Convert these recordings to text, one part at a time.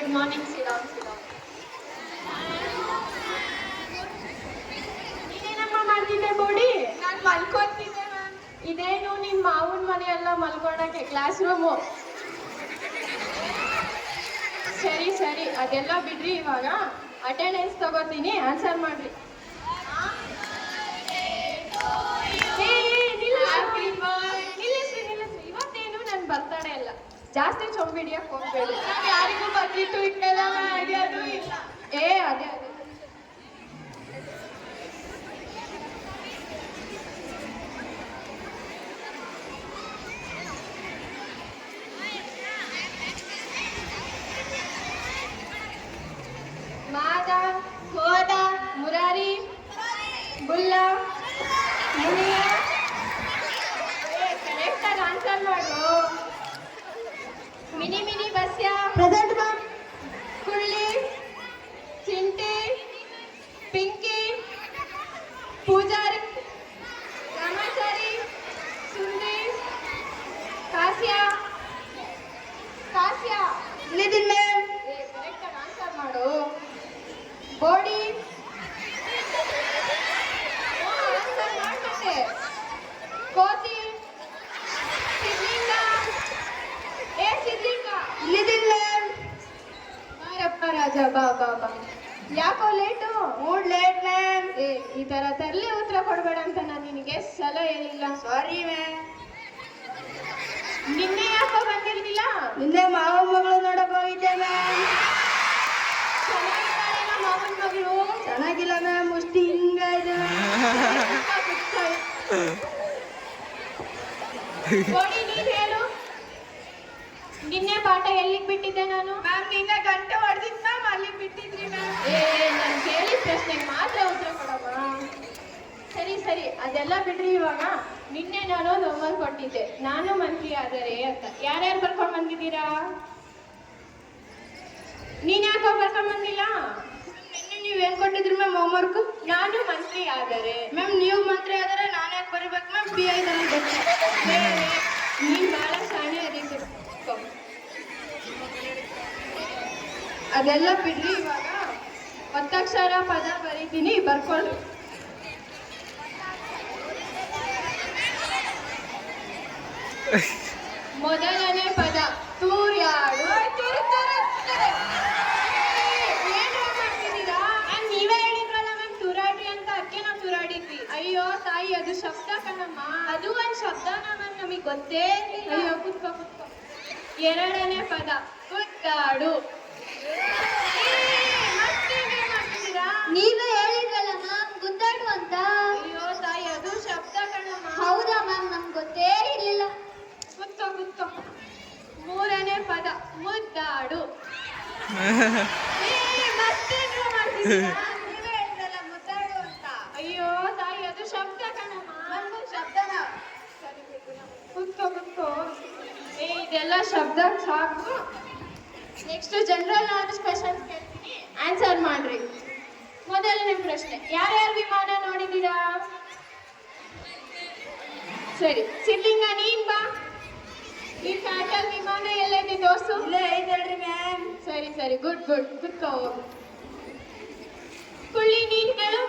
Good morning ಸಿಡಾಮ್. ನೀನೇನಮ್ಮ ಮಾಡ್ತಿದ್ದೆ body? ನಾನು ಮಲ್ಕೊಂತಿದ್ದೆ ma'am. ಇದೇನು ನಿಮ್ಮ ಮಾವನ ಮನೆ ಎಲ್ಲ ಮಲ್ಕೊಳಕ್ಕೆ ಕ್ಲಾಸ್ ರೂಮು? ಸರಿ ಸರಿ, ಅದೆಲ್ಲ ಬಿಡ್ರಿ. ಇವಾಗ ಅಟೆಂಡೆನ್ಸ್ ತಗೋತೀನಿ, ಆನ್ಸರ್ ಮಾಡ್ರಿ. ನಿಲ್ಲಿಸ್ರಿ. ಇವತ್ತೇನು ನನ್ ಬರ್ತಡೇ ಅಲ್ಲ, ಜಾಸ್ತಿ ಚೊಂಬಿಡಿಯಕ್ಕೆ ಹೋಗ್ಬೇಡಿ. ಯಾರಿಗೂ ಬರ್ತಿತ್ತು ಇಟ್ಟೆಲ್ಲ ಅದು ಇಲ್ಲ. ಅದೇ ಮಾದ, ಹೋದ, ಮುರಾರಿ, ಬುಲ್ಲ, ಮುನಿಯ. ಕರೆಕ್ಟಾಗಿ ಆನ್ಸರ್ ಮಾಡು. Mini Basya, present ma'am. ಕುಳ್ಳಿ, ಚಿಂಟಿ, ಪಿಂಕಿ, ಪೂಜಾರಿ, ರಾಮಾಚಾರಿ, ಸುಂದಿ, ಕಾಸ್ಯ. ಇಲ್ಲಿದ್ದೀನಿ ಮ್ಯಾಮ್. ಕರೆಕ್ಟಾಗಿ ಆನ್ಸರ್ ಮಾಡು. ಬೋಡಿ, ಆನ್ಸರ್ ಮಾಡ್ಬಿಟ್ಟೆ. ಕೋತಿ, ಸಿದ್ಲಿಂಗ. ಸಿದ್ಲಿಂಗ. ಇಲ್ಲಿದ್ದೀನಿ ಮ್ಯಾಮ್. ಬಾರಪ್ಪ ರಾಜ, ಬಾ. ಯಾಕೋ ಲೇಟು? Mood late ma'am. ಈ ತರ ತರಲೆ ಉತ್ತರ ಕೊಡ್ಬೇಡ ಅಂತ ನಾನು ನಿನಗೆ ಸಲ ಹೇಳಿಲ್ಲ. Sorry ma'am. ನಿನ್ನೆ ಯಾಕೋ ಬಂದಿರ್ಲಿಲ್ಲ? ನಿನ್ನೆ ಮಾವ ಮಗಳು ನೋಡಕ್ ಹೋಗಿದ್ದೆ ಮ್ಯಾಮ್. ಚೆನ್ನಾಗಿದ್ದಾಳೇನೋ ಮಾವನ ಮಗಳು? ಚೆನ್ನಾಗಿಲ್ಲ ಮ್ಯಾಮ್, ಮುಷ್ಟಿ ಹಿಂಗ ಇದೆ. ಗೋಡಿ, ನೀನ್ ಹೇಳು. ನಿನ್ನೆ ಪಾಠ ಎಲ್ಲಿಗೆ ಬಿಟ್ಟಿದ್ದೆ ನಾನು? ಮ್ಯಾಮ್ ನಿನ್ನೆ ಗಂಟೆ ಹೊಡೆದಿದ್ ಮ್ಯಾಮ್, ಅಲ್ಲಿಗೆ ಬಿಟ್ಟಿದ್ರಿ ಮ್ಯಾಮ್. ನಾನು ಕೇಳಿದ ಪ್ರಶ್ನೆಗೆ ಮಾತ್ರ ಉತ್ತರ ಕೊಡಮ್ಮ. ಸರಿ, ಅದೆಲ್ಲ ಬಿಡ್ರಿ. ಇವಾಗ ನಿನ್ನೆ ನಾನು ಒಂದು ಹೋಮ್ವರ್ಕ್ ಕೊಟ್ಟಿದ್ದೆ, ನಾನು ಮಂತ್ರಿ ಆದರೆ ಅಂತ. ಯಾರ್ಯಾರು ಬರ್ಕೊಂಡ್ ಬಂದಿದ್ದೀರಾ? ನೀನ್ ಯಾಕೋ ಬರ್ಕೊಂಡ್ ಬಂದಿಲ್ಲ? ನಿನ್ನೆ ನೀವ್ ಏನ್ ಕೊಟ್ಟಿದ್ರಿ ಮ್ಯಾಮ್ ಹೋಮ್ವರ್ಕ್? ನಾನು ಮಂತ್ರಿ ಆದರೆ. ಮ್ಯಾಮ್ ನೀವು ಮಾತ್ರ ಆದರೆ ನಾನು ಯಾಕೆ ಬರಿಬೇಕು ಮ್ಯಾಮ್? PI ನೀನ್ ಬಹಳ ಶಾಣೆ ಅದಕ್ಕೆ. ಅದೆಲ್ಲ ಬಿಡ್ರಿ. ಇವಾಗ ಒತ್ತಕ್ಷರ ಪದ ಬರೀತೀನಿ, ಬರ್ಕೊಳ್ರಿ. ಮೊದಲನೇ ಪದ ತೂರ್ಯಾಡು. ಏನ್ ಮಾಡ್ತಿದ್ದೀರಾ? ನೀವೇ ಹೇಳಿದ್ರಲ್ಲ ಮ್ಯಾಮ್ ತೂರಾಡ್ರಿ ಅಂತ, ಅದಕ್ಕೆ ನಾವು ತೂರಾಡಿದ್ವಿ. ಅಯ್ಯೋ ತಾಯಿ, ಅದು ಶಬ್ದ ಕಣಮ್ಮ. ಅದು ಒಂದ್ ಶಬ್ದನ ಮ್ಯಾಮ್, ನಮಗೆ ಗೊತ್ತೇ ಇರ್ಲಿಲ್ಲ. ಅಯ್ಯೋ ಕುತ್ಕೋ. ಎರಡನೇ ಪದ ಗುದ್ದಾಡು. ನೀವೇ ಹೇಳಿದ್ರಲ್ಲ ಮ್ಯಾಮ್ ಗುದ್ದಾಡು ಅಂತ. ಅಯ್ಯೋ ತಾಯಿ, ಅದು ಶಬ್ದ ಕಣಮ್ಮ. ಹೌದಾ ಮ್ಯಾಮ್, ನಮ್ಗೆ ಗೊತ್ತೇ ಇರ್ಲಿಲ್ಲ. ಕುತ್ಕೋ. ಮೂರನೇ ಪದ ಮುದ್ದಾಡು. ಮತ್ತೇನು ಮಾಡ್ತಿದ್ದೀರಾ? ನೀವೇ ಹೇಳಿದ್ರಲ್ಲ ಮುದ್ದಾಡು ಅಂತ. ಅಯ್ಯೋ ತಾಯಿ, ಅದು ಶಬ್ದ ಕಣಮ್ಮ. ನಮ್ಗೂ ಶಬ್ದನ. ಕುತ್ಕೋ. ಇದೆಲ್ಲ ಶಬ್ದ ಸಾಕು. ನೆಕ್ಸ್ಟ್ ಜನರಲ್ ನಾಲೆಡ್ಜ್ ಕ್ವೆಶ್ಚನ್ಸ್ ಕೇಳ್ತೀನಿ, ಆನ್ಸರ್ ಮಾಡ್ರಿ. ಮೊದಲನೇ ಪ್ರಶ್ನೆ, ಯಾರ್ಯಾರು ವಿಮಾನ ನೋಡಿದ್ದೀರಾ? ಸರಿ, ಸಿದ್ಲಿಂಗ ನೀನ್ ಬಾ. ಈ ಫ್ಯಾಟಲ್ ವಿಮಾನ ಎಲ್ಲೈತಿ ತೋರ್ಸು. ಇಲ್ಲೇ ಐತಲ್ರಿ ಮ್ಯಾಮ್. ಸರಿ, ಗುಡ್. ಕುತ್ಕೋ. ಕುಳ್ಳಿ, ನೀನ್ ಹೇಳು.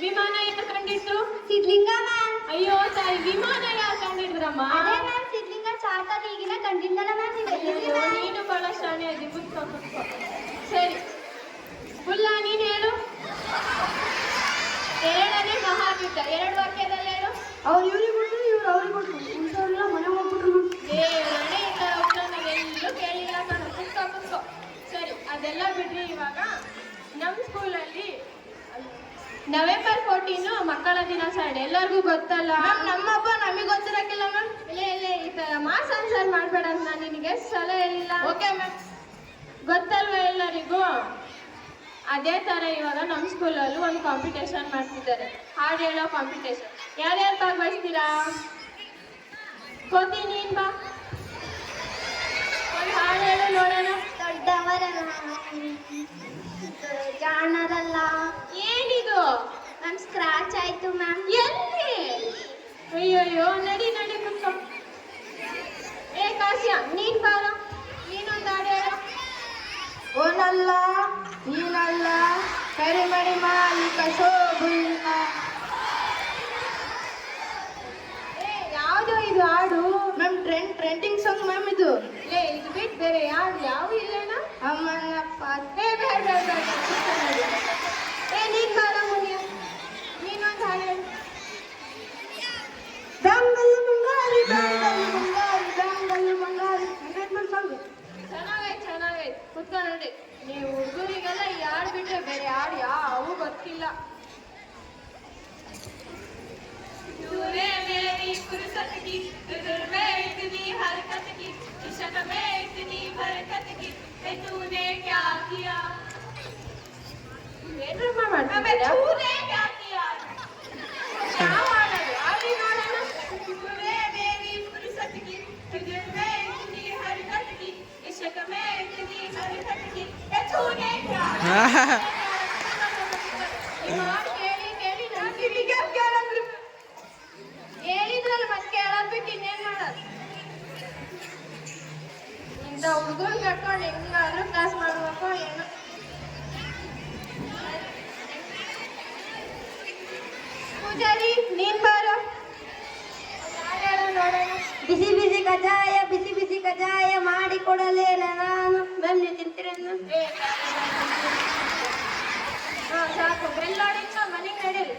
ವಿಮಾನ ಯಾರು ಕಂಡಿಟ್ರು? ಸಿದ್ಲಿಂಗ ಮ್ಯಾಮ್. ಅಯ್ಯೋ ತಾಯಿ, ವಿಮಾನ ಯಾರು ಕಂಡಿದ್ರಮ್ಮ? ಅದೇ ಮ್ಯಾಮ್, ಸಿದ್ಲಿಂಗ ಚಾರ್ಟಲ್ಲಿ ಈಗಿನ ಕಂಡಿದ್ದಲ್ಲ ಮ್ಯಾಮ್. ಅಯ್ಯೋ, ನೀನು ಬಹಳ ಶಾಣೆ ಅದಿ. ಕುತ್ಕೋ. ಸರಿ, ಬುಲ್ಲ ನೀನ್ ಹೇಳು. ಎರಡನೇ ಮಹಾಯುದ್ಧ 2 ವಾಕ್ಯದಲ್ಲಿ ಹೇಳು. ಅವ್ರು ಇವ್ರಿಗೆ ಕೊಟ್ರು, ಇವ್ರು ಅವ್ರಿಗೆ ಕೊಟ್ರು, ಇಂಥವ್ರೆಲ್ಲ ಮನೆ ಹೋಗ್ಬಿಟ್ರು. ಎರಡನೇ ಇತರ ಉತ್ತರ ನಾವೆಲ್ಲೂ ಕೇಳಿಲ್ಲ ಕಣೋ. ಕುತ್ಕೋ. ಸರಿ, ಅದೆಲ್ಲ ಬಿಡ್ರಿ. ಇವಾಗ ನಮ್ಮ ಸ್ಕೂಲಲ್ಲಿ ನವೆಂಬರ್ 14 ಮಕ್ಕಳ ದಿನಾಚರಣೆ ಎಲ್ಲರಿಗೂ ಗೊತ್ತಲ್ಲ? ನಮ್ಮ ಹಬ್ಬ ನಮಗೆ ಗೊತ್ತಿರಕ್ಕಿಲ್ಲ ಮ್ಯಾಮ್. ಇಲ್ಲ, ಈ ತರ ಮಾಸ್ ಆನ್ಸರ್ ಮಾಡ್ಬೇಡ ಅಂತ ನಾನು ನಿನಗೆ ಸಲ ಹೇಳಿಲ್ಲ. Okay ma'am. ಗೊತ್ತಲ್ವಾ ಎಲ್ಲರಿಗೂ? ಅದೇ ತರ ಇವಾಗ ನಮ್ಮ ಸ್ಕೂಲಲ್ಲೂ ಒಂದು ಕಾಂಪಿಟೇಷನ್ ಮಾಡ್ತಿದ್ದಾರೆ, ಹಾಡು ಹೇಳೋ ಕಾಂಪಿಟೇಷನ್. ಯಾರ್ಯಾರು ಭಾಗವಹಿಸ್ತೀರಾ? ಕೋತಿ, ನೀನ್ ಬಾ. ಒಂದು ಹಾಡು ಹೇಳು ನೋಡೋಣ. ದೊಡ್ಡವರಲ್ಲ, ಜಾಣರಲ್ಲ. ಏನಿದು? ಮ್ಯಾಮ್ ಸ್ಕ್ರಾಚ್ ಆಯ್ತು ಮ್ಯಾಮ್. ಎಲ್ಲಿ? ಅಯ್ಯಯ್ಯೋ, ನಡಿ ಕುತ್ಕೊ. ಕಾಶ್ಯ, ನೀನ್ ಬಾರ. ನೀನೊಂದು ಹಾಡು ಹೇಳು. ಟ್ರೆಂಡಿಂಗ್ ಸಾಂಗ್ ಮ್ಯಾಮ್ ಇದು. ಲೇ ಇದು ಬಿಟ್ಟು ಬೇರೆ ಯಾವ ಇಲ್ಲಣ್ಣ? ಅಮ್ಮನಪ್ಪ ಬೇಡ ನೀನ್ ಬಾರ ಮುನಿಯ, ನೀನೊಂದು ಹಾಡು ಹೇಳು. ದಂಗಲ್ ಮುಂಗಾರಿ ದಂಗಲ್ ಮುಂಗಾರಿ ದಂಗಲ್ ಮುಂಗಾರಿ ಎಂಗೇಜ್ಮೆಂಟ್ ಸಾಂಗ್. ಚೆನ್ನಾಗೈತೆ ಕುತ್ಕೊ ನೋಡಿ. ನೀವು ಹುಡುಗರಿಗೆಲ್ಲ ಯಾರು ಬಿಟ್ರೆ ಬೇರೆ ಯಾರು ಯಾವು ಗೊತ್ತಿಲ್ಲ. तूने मेरी फुर्सत की, तुझ में इतनी हरकत की, इश्क में इतनी बरकत की, तूने क्या किया? हमें तूने क्या किया? क्या ಮಾಡೋದು? ಅಲ್ಲಿ ನೋಡೋಣ. तूने मेरी फुर्सत की, तुझ में इतनी हरकत की, इश्क में इतनी बरकत की, तूने क्या किया? ಕೇಳಿ ನಾ ಕಿವಿಗೆ ಕೇಳಂದ್ರು. ಹೇಳಿದ್ರಲ್ಲ ಮತ್ತೆ ಕೇಳೋದ್ ಬಿಟ್ಟು ಇನ್ನೇನ್ ಮಾಡೋದು? ಇಂಥ ಹುಡುಗರು ಕಟ್ಕೊಂಡು ಹೆಂಗಾದ್ರೂ ಕ್ಲಾಸ್ ಮಾಡ್ಬೇಕು ಏನೋ. ಪೂಜಾರಿ ನೀನ್ ಬಾರೋ, ಯಾರ್ಯಾರು ನೋಡೋಣ. ಬಿಸಿ ಬಿಸಿ ಕಜಾಯ ಮಾಡಿ ಕೊಡಲೇ ನಾನು. ಮ್ಯಾಮ್ ನೀವು ತಿಂತೀರೇನು? ಹಾ ಸಾಕು, ಬೆಲ್ ಹೊಡಿತ ಮನೆಗೆ ನಡೀರಿ.